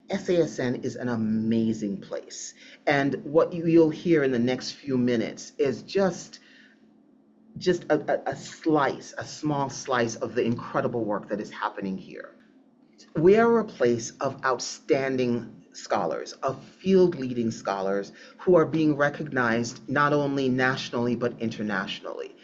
SASN is an amazing place. And what you'll hear in the next few minutes is just a slice, a small slice of the incredible work that is happening here. We are a place of outstanding scholars, of field leading scholars who are being recognized not only nationally but internationally.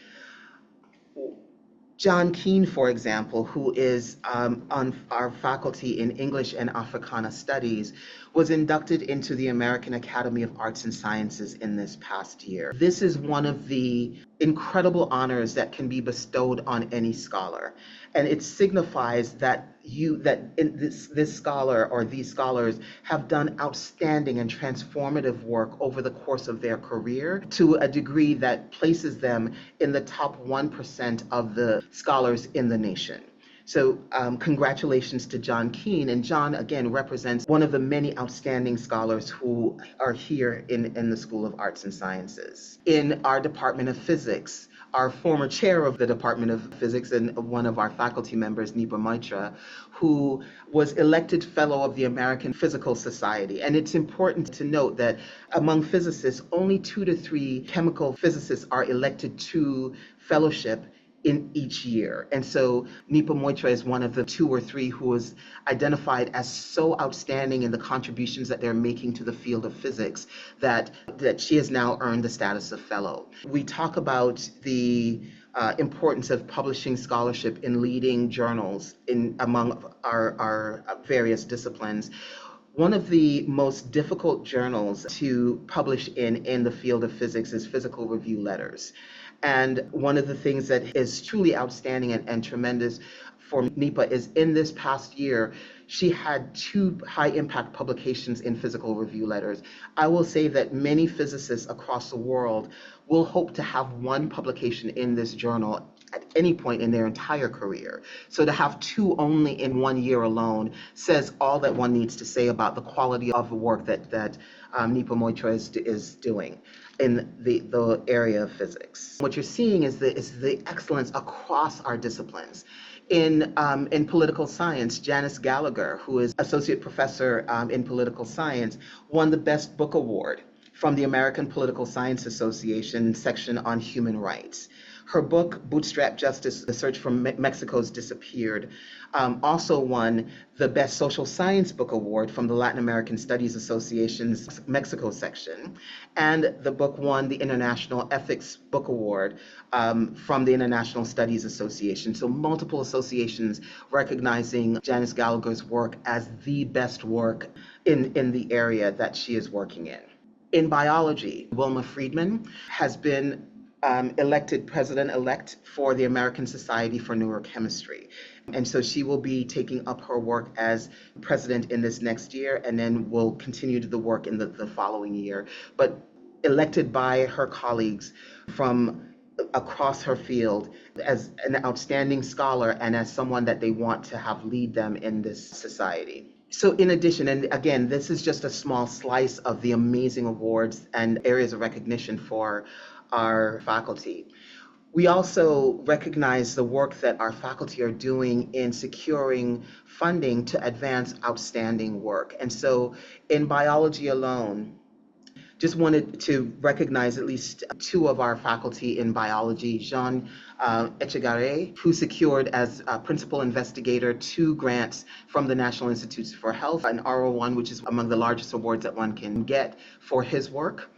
John Keane, for example, who is on our faculty in English and Africana Studies, was inducted into the American Academy of Arts and Sciences in this past year. This is one of the incredible honors that can be bestowed on any scholar, and it signifies that this scholar or these scholars have done outstanding and transformative work over the course of their career to a degree that places them in the top 1% of the scholars in the nation. So congratulations to John Keane. And John, again, represents one of the many outstanding scholars who are here in the School of Arts and Sciences. In our Department of Physics, our former chair of the Department of Physics and one of our faculty members, Nipa Maitra, who was elected Fellow of the American Physical Society. And it's important to note that among physicists, only 2 to 3 chemical physicists are elected to fellowship in each year. And so Nipa Moitra is one of the 2 or 3 who was identified as so outstanding in the contributions that they're making to the field of physics that she has now earned the status of fellow. We talk about the importance of publishing scholarship in leading journals among our various disciplines. One of the most difficult journals to publish in the field of physics is Physical Review Letters. And one of the things that is truly outstanding and tremendous for Nipa is in this past year, she had 2 high-impact publications in Physical Review Letters. I will say that many physicists across the world will hope to have 1 publication in this journal at any point in their entire career. So to have 2 only in 1 year alone says all that one needs to say about the quality of the work that Nipa Moitra is doing in the area of physics. What you're seeing is the excellence across our disciplines. In political science, Janice Gallagher, who is associate professor in political science, won the Best Book Award from the American Political Science Association section on human rights. Her book, Bootstrap Justice, The Search for Mexico's Disappeared, also won the Best Social Science Book Award from the Latin American Studies Association's Mexico section. And the book won the International Ethics Book Award from the International Studies Association. So multiple associations recognizing Janice Gallagher's work as the best work in the area that she is working in. In biology, Wilma Friedman has been elected president-elect for the American Society for Neurochemistry. And so she will be taking up her work as president in this next year, and then will continue the work in the following year. But elected by her colleagues from across her field as an outstanding scholar and as someone that they want to have lead them in this society. So in addition, and again, this is just a small slice of the amazing awards and areas of recognition for our faculty. We also recognize the work that our faculty are doing in securing funding to advance outstanding work. And so in biology alone, just wanted to recognize at least 2 of our faculty in biology, Jean Echegaray, who secured as principal investigator 2 grants from the National Institutes for Health, an R01, which is among the largest awards that one can get for his work.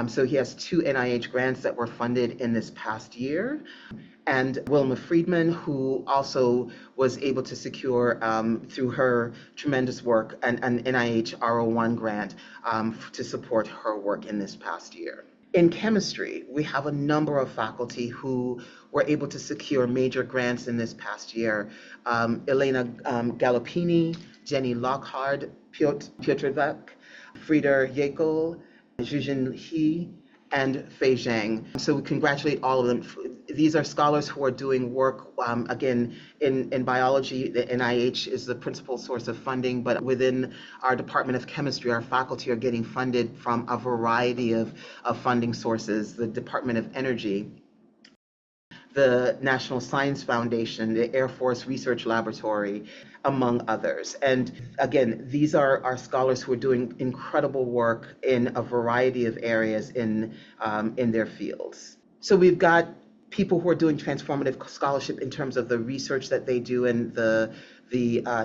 So he has 2 NIH grants that were funded in this past year. And Wilma Friedman, who also was able to secure, through her tremendous work, an NIH R01 grant to support her work in this past year. In chemistry, we have a number of faculty who were able to secure major grants in this past year. Elena Galoppini, Jenny Lockhart, Piotr Vak, Frieder Jekyll, Zhuzhen He, and Fei Zhang. So we congratulate all of them. These are scholars who are doing work, again, in biology. The NIH is the principal source of funding, but within our Department of Chemistry, our faculty are getting funded from a variety of funding sources. The Department of Energy the National Science Foundation, the Air Force Research Laboratory, among others. And again, these are scholars who are doing incredible work in a variety of areas in their fields. So we've got people who are doing transformative scholarship in terms of the research that they do and the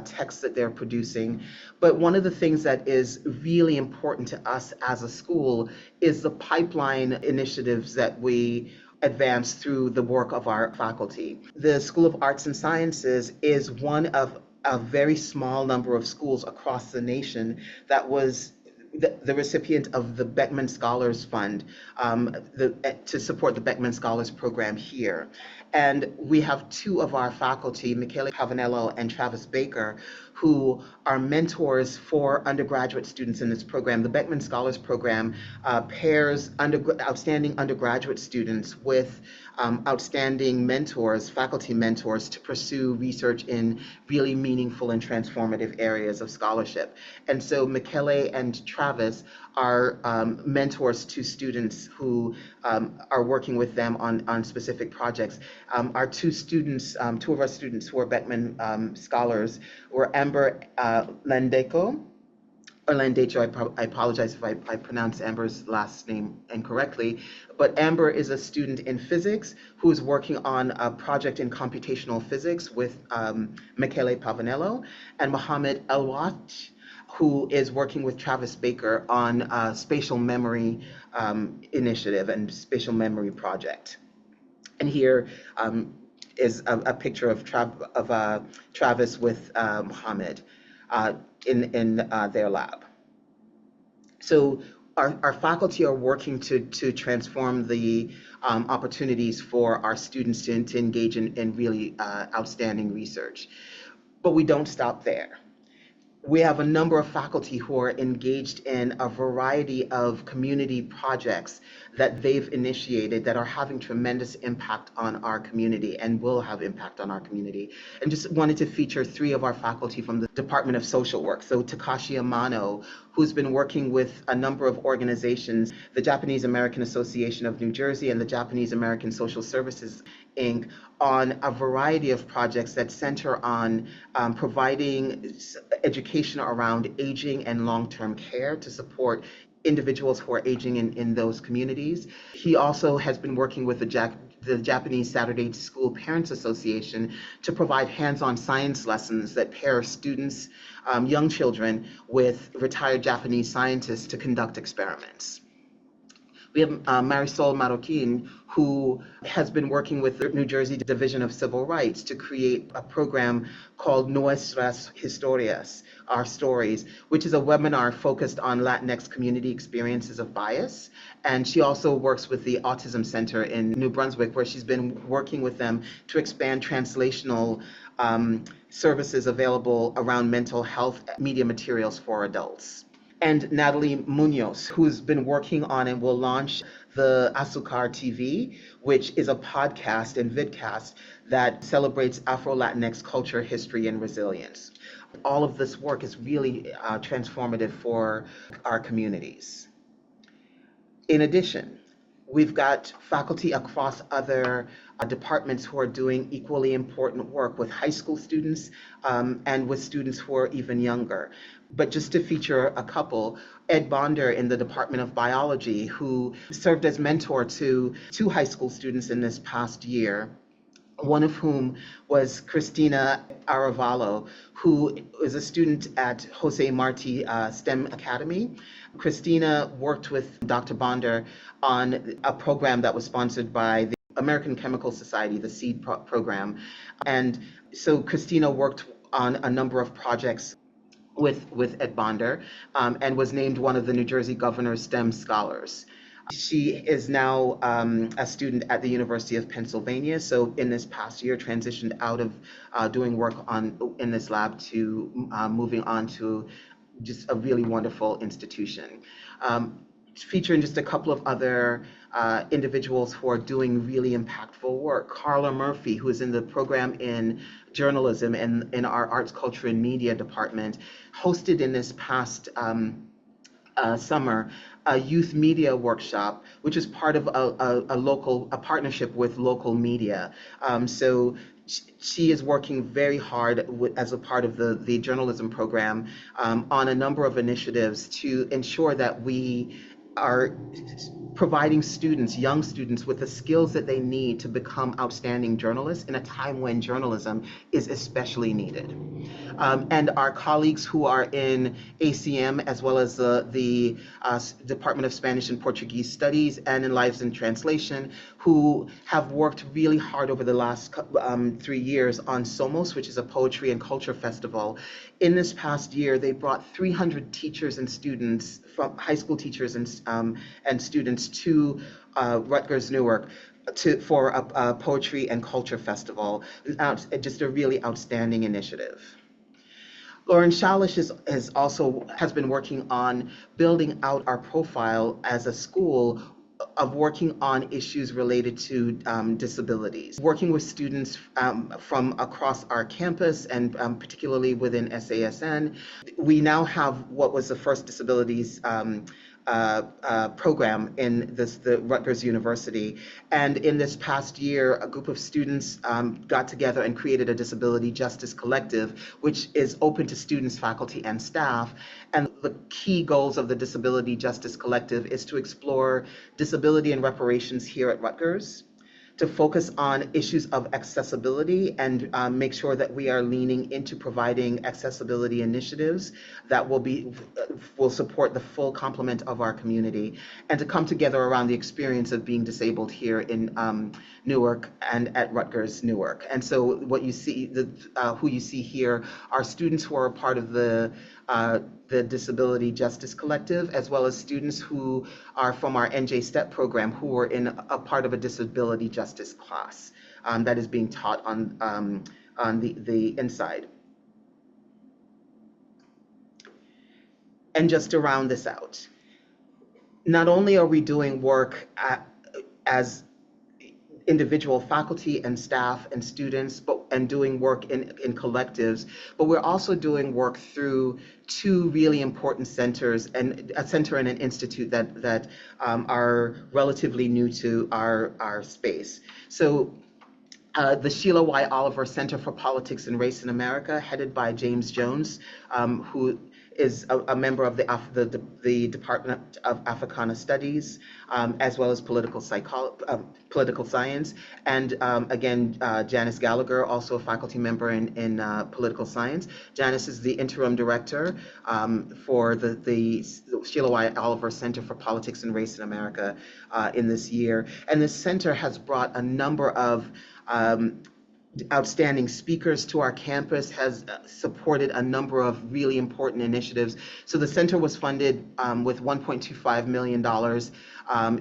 texts that they're producing. But one of the things that is really important to us as a school is the pipeline initiatives that we advance through the work of our faculty. The School of Arts and Sciences is one of a very small number of schools across the nation that was the recipient of the Beckman Scholars Fund to support the Beckman Scholars Program here. And we have two of our faculty, Michele Pavanello and Travis Baker, who are mentors for undergraduate students in this program. The Beckman Scholars Program pairs outstanding undergraduate students with outstanding mentors, faculty mentors, to pursue research in really meaningful and transformative areas of scholarship. And so Michele and Travis are mentors to students who are working with them on specific projects. Our two of our students who are Beckman scholars were Amber Landeco, or Landecho. I apologize if I pronounce Amber's last name incorrectly, but Amber is a student in physics who is working on a project in computational physics with Michele Pavanello, and Mohammed Elwat, who is working with Travis Baker on a spatial memory initiative and spatial memory project. And here is a picture of Travis with Mohammed in their lab. So our faculty are working to transform the opportunities for our students to engage in really outstanding research. But we don't stop there. We have a number of faculty who are engaged in a variety of community projects that they've initiated that are having tremendous impact on our community and will have impact on our community. And just wanted to feature three of our faculty from the Department of Social Work. So Takashi Amano, who's been working with a number of organizations, the Japanese American Association of New Jersey and the Japanese American Social Services, Inc., on a variety of projects that center on providing education around aging and long-term care to support individuals who are aging in those communities. He also has been working with the Japanese Saturday School Parents Association to provide hands-on science lessons that pair students, young children, with retired Japanese scientists to conduct experiments. We have Marisol Marroquin, who has been working with the New Jersey Division of Civil Rights to create a program called Nuestras Historias, Our Stories, which is a webinar focused on Latinx community experiences of bias. And she also works with the Autism Center in New Brunswick, where she's been working with them to expand translational services available around mental health media materials for adults. And Natalie Munoz, who's been working on and will launch the Azucar TV, which is a podcast and vidcast that celebrates Afro-Latinx culture, history, and resilience. All of this work is really transformative for our communities. In addition, we've got faculty across other departments who are doing equally important work with high school students and with students who are even younger. But just to feature a couple, Ed Bonder in the Department of Biology, who served as mentor to two high school students in this past year, one of whom was Christina Aravalo, who is a student at Jose Marti STEM Academy. Christina worked with Dr. Bonder on a program that was sponsored by the American Chemical Society, the SEED program. And so Christina worked on a number of projects with Ed Bonder and was named one of the New Jersey Governor's STEM Scholars. She is now a student at the University of Pennsylvania, so in this past year transitioned out of doing work in this lab to moving on to just a really wonderful institution. Featuring just a couple of other individuals who are doing really impactful work. Carla Murphy, who is in the program in journalism and in our arts, culture, and media department, hosted in this past summer a youth media workshop, which is part of a partnership with local media. So she is working very hard as a part of the journalism program on a number of initiatives to ensure that we are providing students, young students, with the skills that they need to become outstanding journalists in a time when journalism is especially needed. And our colleagues who are in ACM, as well as the Department of Spanish and Portuguese Studies and in Lives in Translation, who have worked really hard over the last 3 years on Somos, which is a poetry and culture festival. In this past year, they brought 300 teachers and students, from high school teachers and students to Rutgers Newark for a poetry and culture festival. Just a really outstanding initiative. Lauren Shalish has been working on building out our profile as a school of working on issues related to disabilities, working with students from across our campus and particularly within SASN. We now have what was the first disabilities program in the Rutgers University. And in this past year, a group of students got together and created a Disability Justice Collective, which is open to students, faculty, and staff. And the key goals of the Disability Justice Collective is to explore disability and reparations here at Rutgers, to focus on issues of accessibility and make sure that we are leaning into providing accessibility initiatives that will support the full complement of our community, and to come together around the experience of being disabled here in Newark and at Rutgers Newark. And so what you see, who you see here are students who are a part of the Disability Justice Collective, as well as students who are from our NJ STEP program who are in a part of a disability justice class that is being taught on the inside. And just to round this out, not only are we doing work as individual faculty and staff and students, and doing work in collectives, but we're also doing work through two really important centers, and a center and an institute that are relatively new to our space. So the Sheila Y. Oliver Center for Politics and Race in America, headed by James Jones, who is a member of the Department of Africana Studies, as well as political science, and again, Janice Gallagher, also a faculty member in political science. Janice is the interim director for the Sheila Y. Oliver Center for Politics and Race in America in this year. And this center has brought a number of outstanding speakers to our campus, has supported a number of really important initiatives. So the center was funded with $1.25 million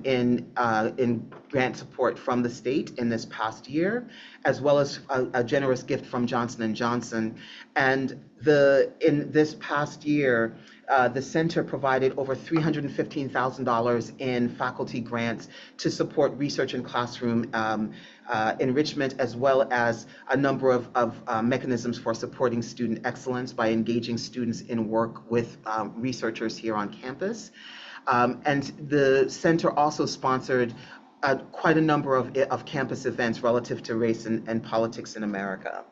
in grant support from the state in this past year, as well as a generous gift from Johnson & Johnson. And in this past year, the center provided over $315,000 in faculty grants to support research and classroom enrichment, as well as a number of mechanisms for supporting student excellence by engaging students in work with researchers here on campus. And the center also sponsored quite a number of campus events relative to race and politics in America.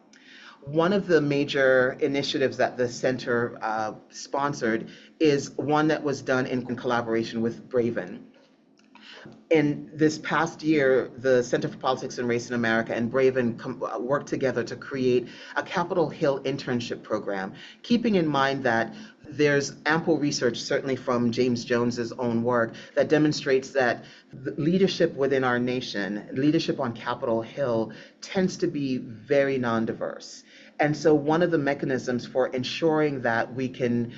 One of the major initiatives that the center sponsored is one that was done in collaboration with Braven. In this past year, the Center for Politics and Race in America and Braven worked together to create a Capitol Hill internship program, keeping in mind that there's ample research, certainly from James Jones's own work, that demonstrates that the leadership within our nation, leadership on Capitol Hill, tends to be very non-diverse. And so one of the mechanisms for ensuring that we can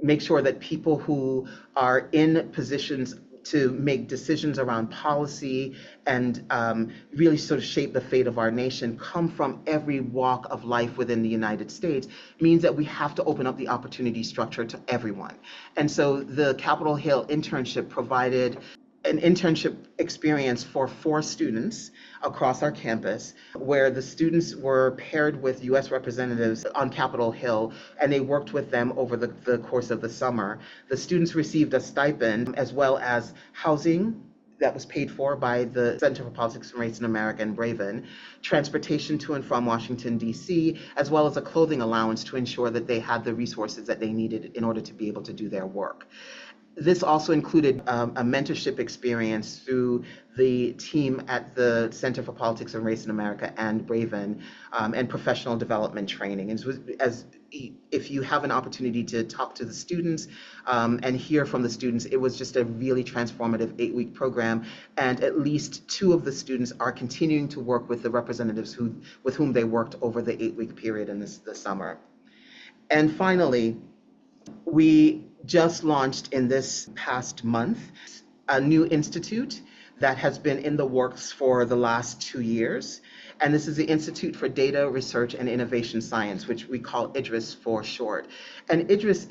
make sure that people who are in positions to make decisions around policy and really sort of shape the fate of our nation come from every walk of life within the United States means that we have to open up the opportunity structure to everyone. And so the Capitol Hill internship provided an internship experience for 4 students across our campus, where the students were paired with U.S. representatives on Capitol Hill, and they worked with them over the course of the summer. The students received a stipend as well as housing that was paid for by the Center for Politics and Race in America and Braven, transportation to and from Washington, D.C., as well as a clothing allowance to ensure that they had the resources that they needed in order to be able to do their work. This also included a mentorship experience through the team at the Center for Politics and Race in America and Braven, and professional development training. If you have an opportunity to talk to the students and hear from the students, it was just a really transformative 8-week program, and at least 2 of the students are continuing to work with the representatives with whom they worked over the 8-week period in the summer. And finally, we just launched in this past month a new institute that has been in the works for the last 2 years. And this is the Institute for Data Research and Innovation Science, which we call IDRIS for short. And IDRIS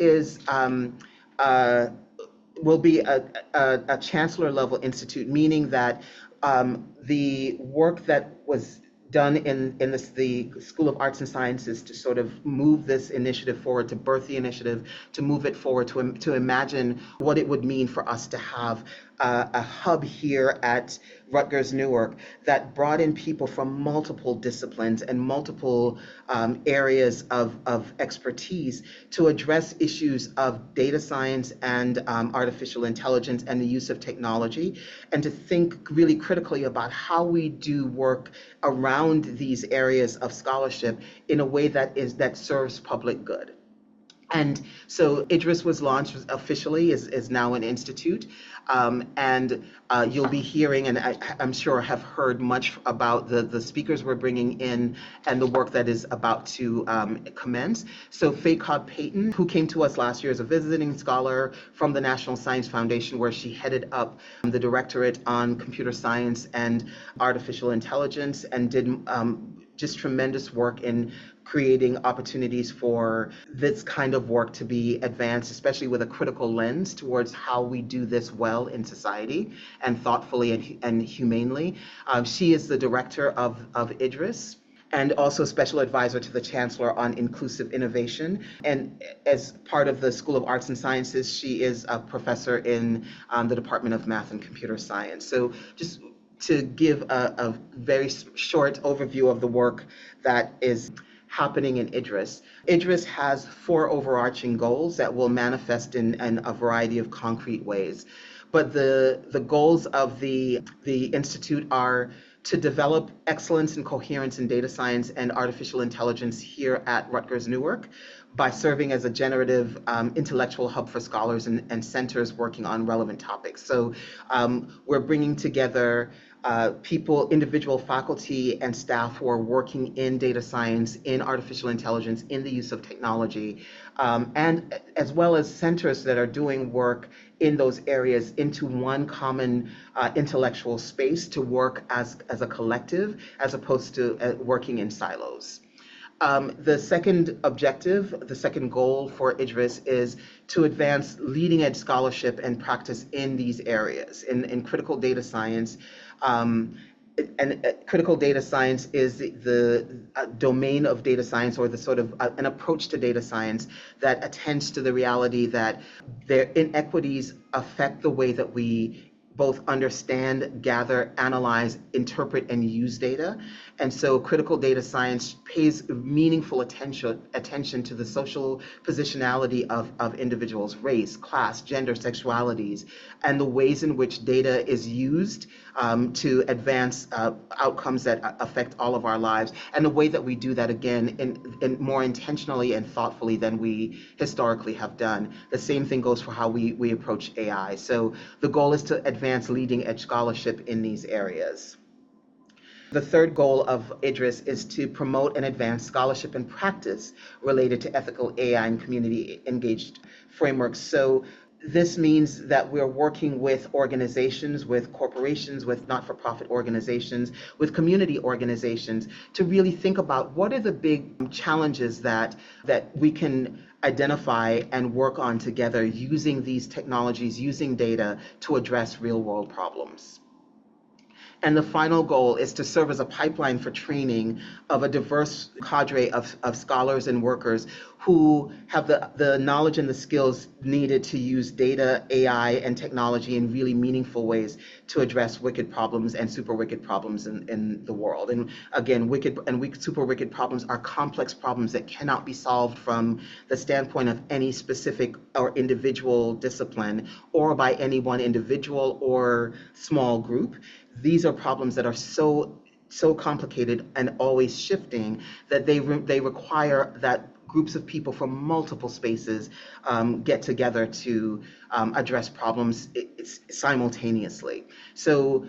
will be a chancellor level institute, meaning that the work that was done in the School of Arts and Sciences to sort of move this initiative forward, to birth the initiative, to move it forward, to imagine what it would mean for us to have a hub here at Rutgers-Newark that brought in people from multiple disciplines and multiple areas of expertise to address issues of data science and artificial intelligence and the use of technology, and to think really critically about how we do work around these areas of scholarship in a way that serves public good. And so IDRIS was launched officially, is now an institute, and you'll be hearing, and I'm sure have heard much about the speakers we're bringing in and the work that is about to commence. So Faye Cobb-Payton, who came to us last year as a visiting scholar from the National Science Foundation, where she headed up the Directorate on Computer Science and Artificial Intelligence, and did just tremendous work in creating opportunities for this kind of work to be advanced, especially with a critical lens towards how we do this well in society and thoughtfully and humanely. She is the director of IDRIS, and also special advisor to the chancellor on inclusive innovation. And as part of the School of Arts and Sciences, she is a professor in the Department of Math and Computer Science. So just to give a very short overview of the work that is happening in IDRIS. IDRIS has 4 overarching goals that will manifest in a variety of concrete ways. But the goals of the Institute are to develop excellence and coherence in data science and artificial intelligence here at Rutgers-Newark by serving as a generative intellectual hub for scholars and centers working on relevant topics. So we're bringing together people, individual faculty and staff who are working in data science, in artificial intelligence, in the use of technology, and as well as centers that are doing work in those areas into one common intellectual space to work as a collective, as opposed to working in silos. The second objective, the second goal for IDRIS is to advance leading edge scholarship and practice in these areas, in critical data science. Critical data science is the domain of data science, or the sort of an approach to data science that attends to the reality that their inequities affect the way that we both understand, gather, analyze, interpret, and use data. And so critical data science pays meaningful attention to the social positionality of individuals, race, class, gender, sexualities, and the ways in which data is used to advance outcomes that affect all of our lives, and the way that we do that, again, in more intentionally and thoughtfully than we historically have done. The same thing goes for how we approach AI. So the goal is to advance leading edge scholarship in these areas. The third goal of IDRIS is to promote and advance scholarship and practice related to ethical AI and community engaged frameworks. So This means that we're working with organizations, with corporations, with not-for-profit organizations, with community organizations to really think about what are the big challenges that we can identify and work on together using these technologies, using data to address real-world problems. And the final goal is to serve as a pipeline for training of a diverse cadre of scholars and workers who have the knowledge and the skills needed to use data, AI, and technology in really meaningful ways to address wicked problems and super wicked problems in the world. And again, super wicked problems are complex problems that cannot be solved from the standpoint of any specific or individual discipline or by any one individual or small group. These are problems that are so complicated and always shifting that they require that groups of people from multiple spaces get together to address problems simultaneously. So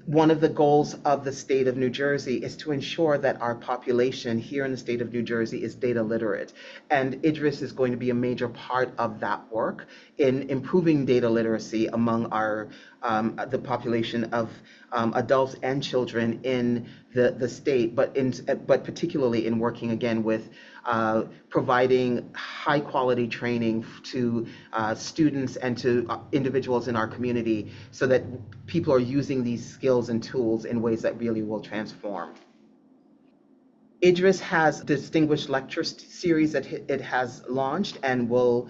one of the goals of the state of New Jersey is to ensure that our population here in the state of New Jersey is data literate. And IDRIS is going to be a major part of that work in improving data literacy among the population of adults and children in the state, but particularly in working again with providing high quality training to students and to individuals in our community so that people are using these skills and tools in ways that really will transform. IDRIS has a distinguished lecture series that it has launched and will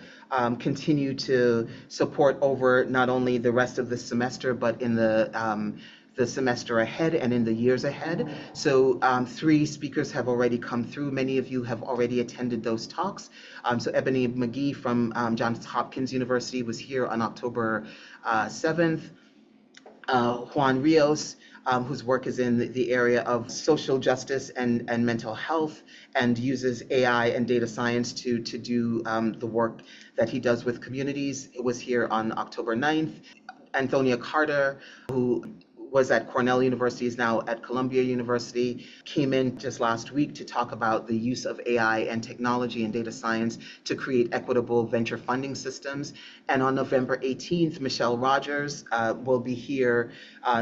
continue to support over not only the rest of the semester, but in the semester ahead and in the years ahead. So 3 speakers have already come through. Many of you have already attended those talks. So Ebony McGee from Johns Hopkins University was here on October 7th. Juan Rios, whose work is in the area of social justice and mental health and uses AI and data science to do the work that he does with communities, was here on October 9th. Antonia Carter, who was at Cornell University, is now at Columbia University, came in just last week to talk about the use of AI and technology and data science to create equitable venture funding systems. And on November 18th, Michelle Rogers will be here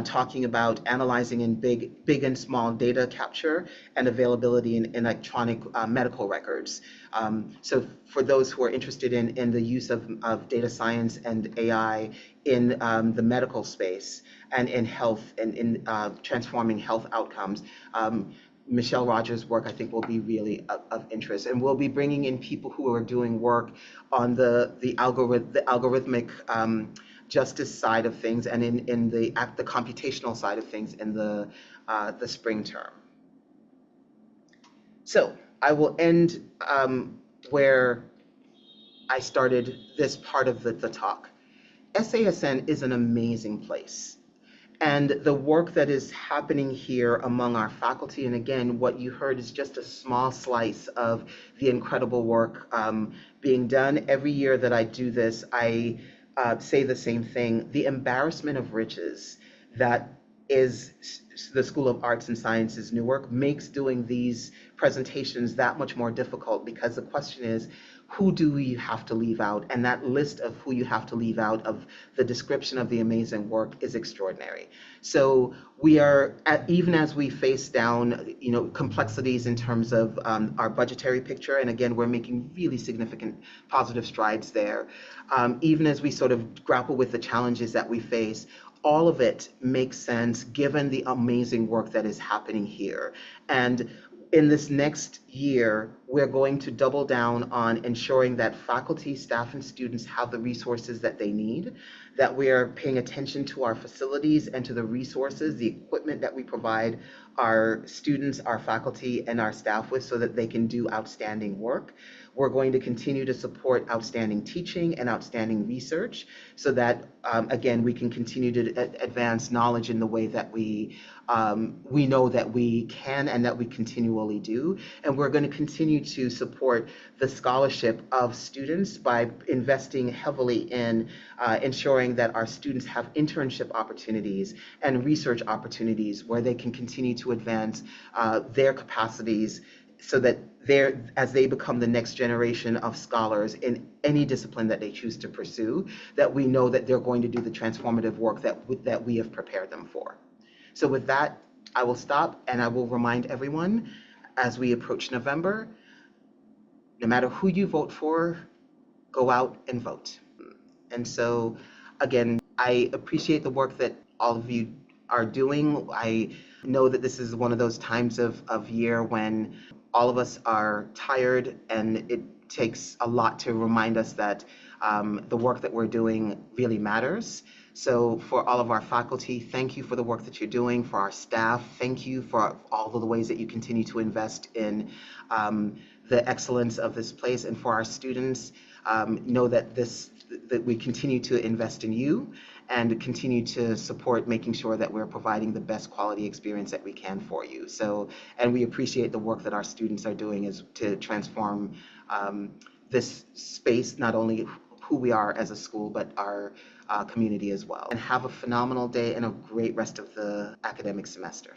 talking about analyzing in big and small data capture and availability in electronic medical records. So for those who are interested in the use of data science and AI in the medical space and in health and in transforming health outcomes, Michelle Rogers' work I think will be really of interest. And we'll be bringing in people who are doing work on the algorithmic justice side of things and in the computational side of things in the spring term. So I will end where I started this part of the talk. SASN is an amazing place. And the work that is happening here among our faculty, and again, what you heard is just a small slice of the incredible work being done. Every year that I do this, I say the same thing. The embarrassment of riches that is the School of Arts and Sciences Newark makes doing these presentations that much more difficult, because the question is, who do you have to leave out? And that list of who you have to leave out of the description of the amazing work is extraordinary. So we are, even as we face down, complexities in terms of our budgetary picture, and again, we're making really significant positive strides there. Even as we sort of grapple with the challenges that we face, all of it makes sense given the amazing work that is happening here. And in this next year, we're going to double down on ensuring that faculty, staff, and students have the resources that they need, that we are paying attention to our facilities and to the resources, the equipment that we provide our students, our faculty, and our staff with so that they can do outstanding work. We're going to continue to support outstanding teaching and outstanding research so that, again, we can continue to advance knowledge in the way that we know that we can and that we continually do. And we're going to continue to support the scholarship of students by investing heavily in ensuring that our students have internship opportunities and research opportunities where they can continue to advance their capacities so that as they become the next generation of scholars in any discipline that they choose to pursue, that we know that they're going to do the transformative work that we have prepared them for. So with that, I will stop, and I will remind everyone as we approach November, no matter who you vote for, go out and vote. And so, again, I appreciate the work that all of you are doing. I know that this is one of those times of year when all of us are tired, and it takes a lot to remind us that the work that we're doing really matters. So for all of our faculty, thank you for the work that you're doing. For our staff, thank you for all of the ways that you continue to invest in the excellence of this place. And for our students, know that we continue to invest in you and continue to support making sure that we're providing the best quality experience that we can for you. So, and we appreciate the work that our students are doing is to transform this space, not only who we are as a school, but our community as well. And have a phenomenal day and a great rest of the academic semester.